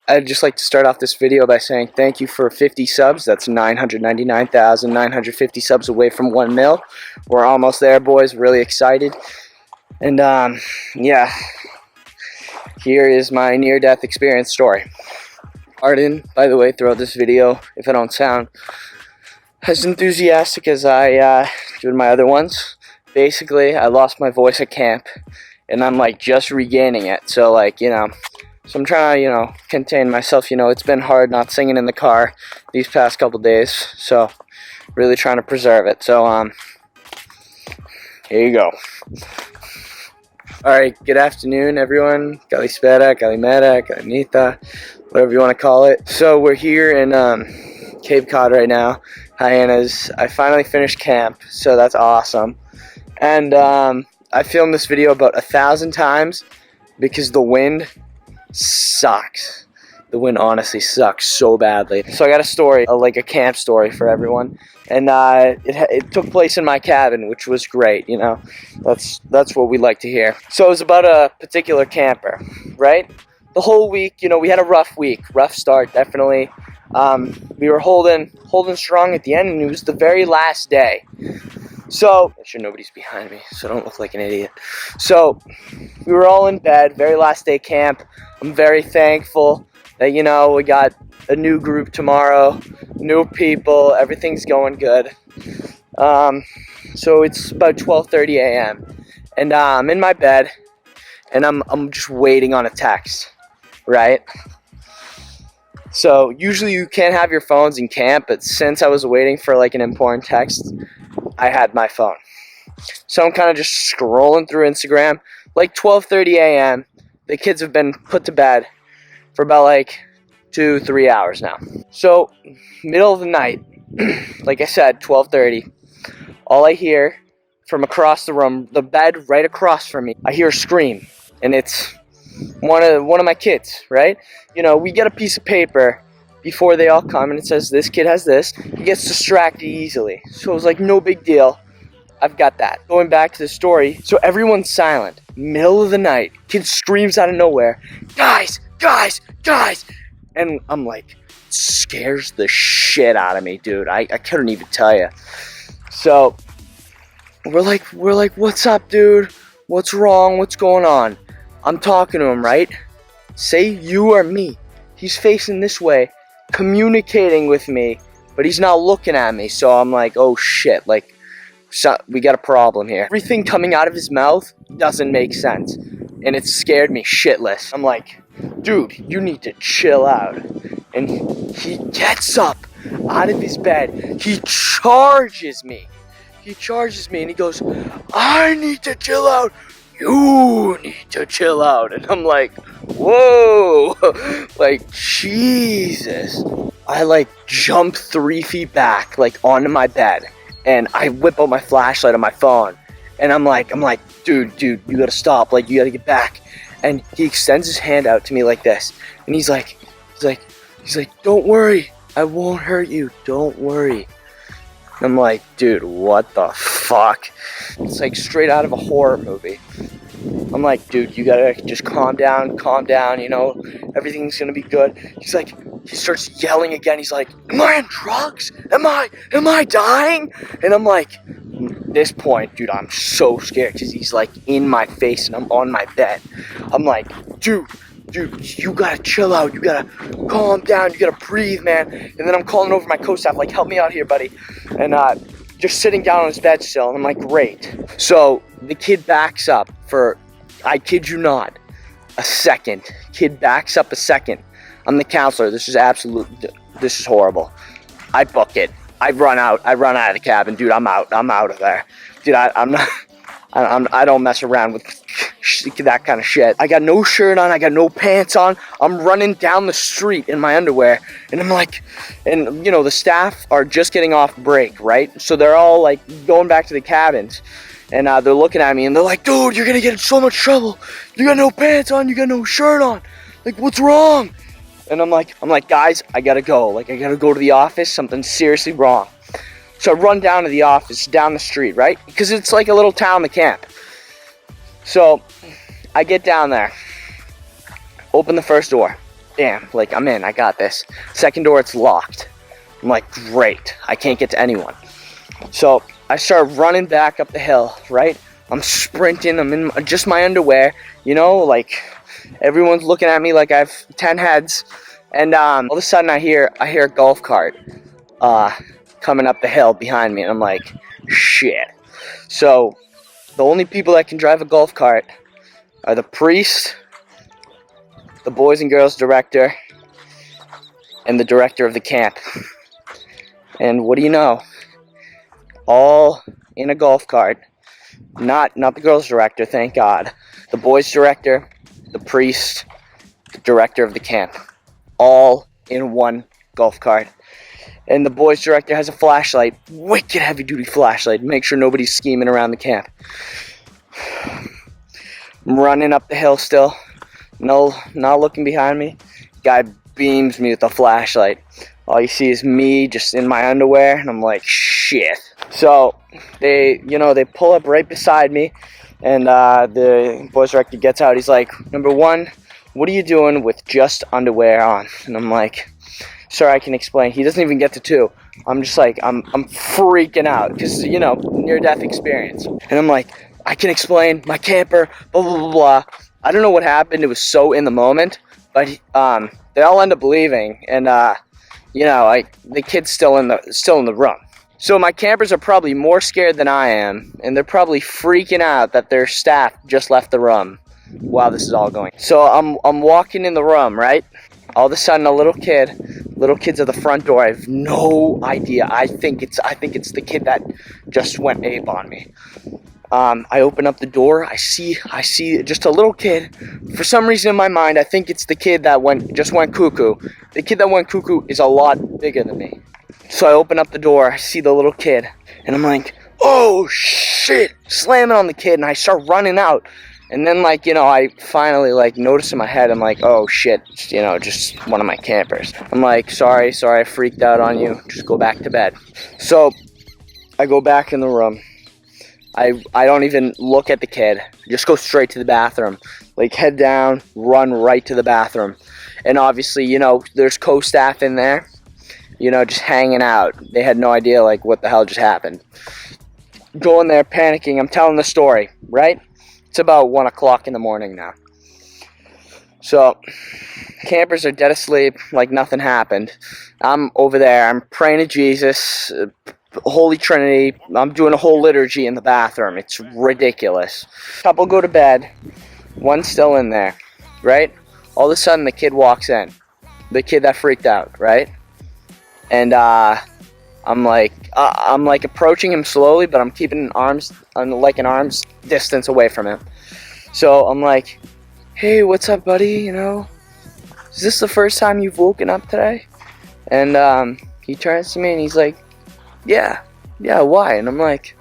I'd just like to start off this video by saying thank you for 50 subs. That's 999,950 subs away from 1 mil. We're almost there, boys. Really excited. And yeah, here is my near-death experience story. Arden, by the way, throughout this video, if I don't sound as enthusiastic as I do in my other ones, basically I lost my voice at camp, and I'm like just regaining it. So like, so I'm trying to, contain myself. It's been hard not singing in the car these past couple days, so really trying to preserve it. So here you go. Alright, good afternoon everyone. Kalispera, Kalimera, Kalimita, whatever you want to call it. So we're here in Cape Cod right now, Hyenas. I finally finished camp, so that's awesome. And I filmed this video about 1,000 times because the wind sucks. The wind honestly sucks so badly. So I got a story, like a camp story for everyone. And it took place in my cabin, which was great, That's what we like to hear. So it was about a particular camper, right? The whole week, we had a rough week. Rough start, definitely. We were holding strong at the end, and it was the very last day. So, make sure nobody's behind me, so I don't look like an idiot. So, we were all in bed, very last day camp. I'm very thankful that, we got a new group tomorrow, new people, everything's going good. So it's about 12:30 a.m. and I'm in my bed, and I'm just waiting on a text, right? So usually you can't have your phones in camp, but since I was waiting for like an important text, I had my phone. So I'm kind of just scrolling through Instagram, like 12:30 a.m. The kids have been put to bed for about like 2-3 hours now. So middle of the night, like I said, 12:30, all I hear from across the room, the bed right across from me, I hear a scream, and it's one of my kids, right? We get a piece of paper before they all come, and it says this kid has this. He gets distracted easily, so it was like no big deal. I've got that. Going back to the story, so everyone's silent. Middle of the night, kid screams out of nowhere, guys, guys, guys, and I'm like, scares the shit out of me, dude. I couldn't even tell you. So we're like, what's up, dude? What's wrong? What's going on? I'm talking to him, right? Say you or me. He's facing this way, communicating with me, but he's not looking at me. So I'm like, oh shit, like, so we got a problem here. Everything coming out of his mouth doesn't make sense, and it scared me shitless. I'm like, dude, you need to chill out. And he gets up out of his bed. He charges me. And he goes, I need to chill out. You need to chill out. And I'm like, whoa, like, Jesus. I like jump 3 feet back, like onto my bed, and I whip out my flashlight on my phone, and I'm like, dude, you gotta stop, like, you gotta get back. And he extends his hand out to me like this, and he's like, don't worry, I won't hurt you, don't worry. And I'm like, dude, what the fuck? It's like straight out of a horror movie. I'm like, dude, you gotta just calm down, everything's gonna be good. He starts yelling again. He's like, am I on drugs? Am I dying? And I'm like, at this point, dude, I'm so scared because he's like in my face and I'm on my bed. I'm like, dude, you gotta chill out. You gotta calm down. You gotta breathe, man. And then I'm calling over my co-staff, like, help me out here, buddy. And just sitting down on his bed still. And I'm like, great. So the kid backs up for, I kid you not, a second. Kid backs up a second. I'm the counselor. This is horrible. I book it. I run out of the cabin, dude. I'm out of there, dude. I don't mess around with that kind of shit. I got no shirt on. I got no pants on. I'm running down the street in my underwear, and I'm like, and the staff are just getting off break, right? So they're all like going back to the cabins, and they're looking at me, and they're like, dude, you're gonna get in so much trouble. You got no pants on. You got no shirt on. Like, what's wrong? And I'm like, guys, I gotta go. Like, I gotta go to the office. Something's seriously wrong. So I run down to the office, down the street, right? Because it's like a little town, the camp. So I get down there, open the first door. damn, like, I'm in, I got this. Second door, it's locked. I'm like, great, I can't get to anyone. So I start running back up the hill, right? I'm sprinting, I'm in just my underwear, you know, like, everyone's looking at me like I have 10 heads. And all of a sudden I hear a golf cart coming up the hill behind me, and I'm like, shit. So the only people that can drive a golf cart are the priest, the boys and girls director, and the director of the camp. And what do you know? All in a golf cart. Not the girls director, thank God. The boys director, the priest, the director of the camp. All in one golf cart. And the boys director has a flashlight, wicked heavy duty flashlight, make sure nobody's scheming around the camp. I'm running up the hill still, not looking behind me. Guy beams me with a flashlight. All you see is me just in my underwear, and I'm like, shit. So they pull up right beside me, and the boys director gets out. He's like, number one, what are you doing with just underwear on? And I'm like, sir, I can explain. He doesn't even get to two. I'm just like, I'm freaking out because, near-death experience. And I'm like, I can explain. My camper, blah, blah, blah, blah. I don't know what happened. It was so in the moment. But they all end up leaving. And, the kid's still in the room. So my campers are probably more scared than I am. And they're probably freaking out that their staff just left the room while this is all going. So I'm walking in the room, right? All of a sudden, little kid's at the front door. I have no idea. I think it's the kid that just went ape on me. I open up the door. I see just a little kid. For some reason in my mind, I think it's the kid that just went cuckoo. The kid that went cuckoo is a lot bigger than me. So I open up the door. I see the little kid, and I'm like, oh shit! Slamming on the kid, and I start running out. And then, I finally, notice in my head, I'm like, oh, shit, just one of my campers. I'm like, sorry, I freaked out on you. Just go back to bed. So I go back in the room. I don't even look at the kid. Just go straight to the bathroom. Head down, run right to the bathroom. And obviously, there's co-staff in there, just hanging out. They had no idea, what the hell just happened. Go in there panicking. I'm telling the story, right? It's about 1 o'clock in the morning now. So, campers are dead asleep, like nothing happened. I'm over there, I'm praying to Jesus, Holy Trinity. I'm doing a whole liturgy in the bathroom. It's ridiculous. Couple go to bed, one's still in there, right? All of a sudden, the kid walks in. The kid that freaked out, right? And, I'm approaching him slowly, but I'm keeping an arm's distance away from him. So I'm like, hey, what's up, buddy? Is this the first time you've woken up today? And he turns to me and he's like, yeah, why? And I'm like,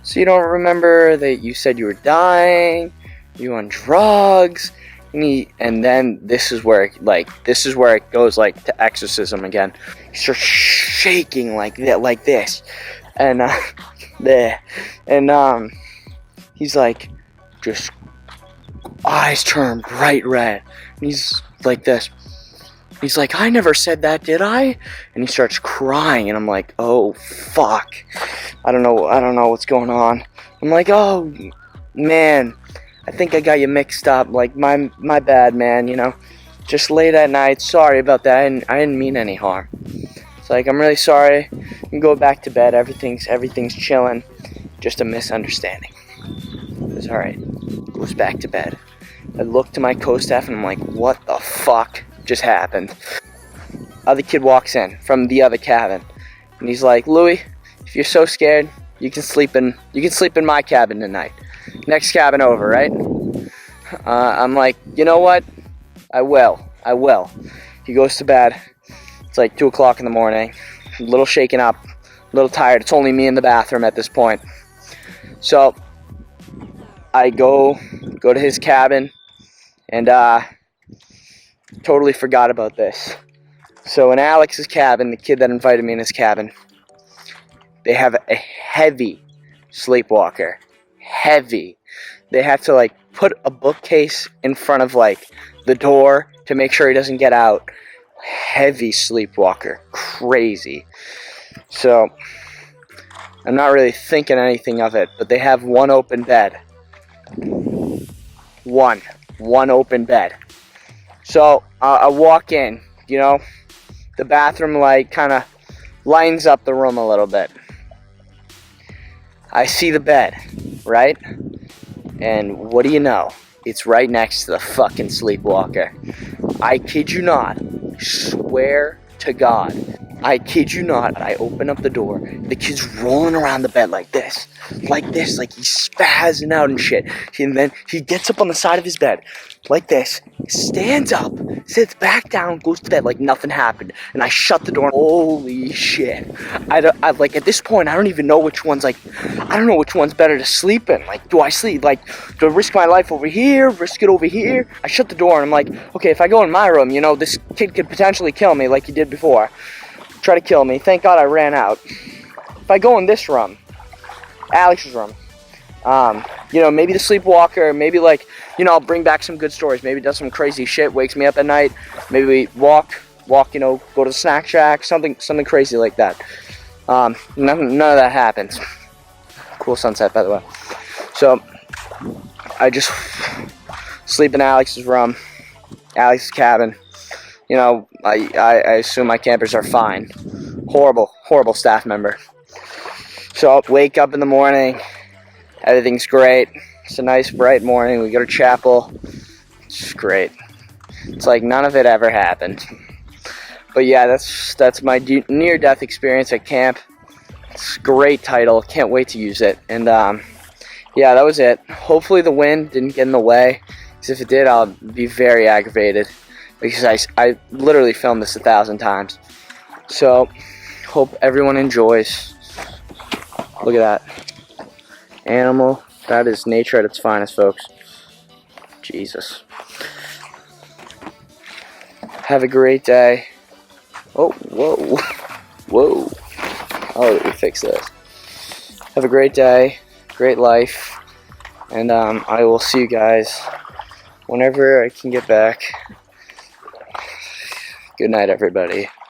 so you don't remember that you said you were dying, you on drugs? And then this is where it goes to exorcism again. He starts shaking like this, and he's like, just eyes turn bright red. And he's like this. He's like, I never said that, did I? And he starts crying, and I'm like, oh fuck, I don't know what's going on. I'm like, oh man, I think I got you mixed up. My bad, man. Just late at night. Sorry about that. I didn't mean any harm. It's I'm really sorry. You can go back to bed. Everything's chilling. Just a misunderstanding. It's all right. Goes back to bed. I look to my co-staff and I'm like, what the fuck just happened? Other kid walks in from the other cabin, and he's like, Louis, if you're so scared, you can sleep in my cabin tonight. Next cabin over, right? I'm like, you know what? I will. He goes to bed. It's 2 o'clock in the morning. A little shaken up, a little tired. It's only me in the bathroom at this point. So I go to his cabin, and totally forgot about this. So in Alex's cabin, the kid that invited me in his cabin, they have a heavy sleepwalker. Heavy. They have to put a bookcase in front of like the door to make sure he doesn't get out. Heavy sleepwalker, crazy. So I'm not really thinking anything of it, but they have one open bed. One open bed. So I walk in, you know, the bathroom light kind of lines up the room a little bit. I see the bed, right? And what do you know? It's right next to the fucking sleepwalker. I kid you not. Swear to God. I kid you not. I open up the door. The kid's rolling around the bed like this. Like he's spazzing out and shit. And then he gets up on the side of his bed like this, stands up, sits back down, goes to bed like nothing happened. And I shut the door. Holy shit. I like, at this point, I don't even know which one's like, I don't know which one's better to sleep in. Like, do I sleep, like, do I risk my life over here, risk it over here? I shut the door and I'm like, okay, if I go in my room, you know, this kid could potentially kill me like he did before. Try to kill me. Thank God I ran out. If I go in this room, Alex's room, you know, maybe the sleepwalker, maybe like, you know, I'll bring back some good stories. Maybe does some crazy shit, wakes me up at night. Maybe we walk, you know, go to the snack shack, something crazy like that. None of that happens. Cool sunset, by the way. So I just sleep in Alex's room, Alex's cabin. You know, I assume my campers are fine. Horrible staff member. So I'll wake up in the morning. Everything's great. It's a nice bright morning. We go to chapel. It's great. It's like none of it ever happened. But yeah, that's my near-death experience at camp. It's a great title. Can't wait to use it. And yeah, that was it. Hopefully the wind didn't get in the way. Because if it did, I'll be very aggravated. Because I literally filmed this 1,000 times. So, hope everyone enjoys. Look at that. Animal. That is nature at its finest, folks. Jesus. Have a great day. Oh, whoa. Whoa. Oh, let me fix this. Have a great day. Great life. And I will see you guys whenever I can get back. Good night, everybody.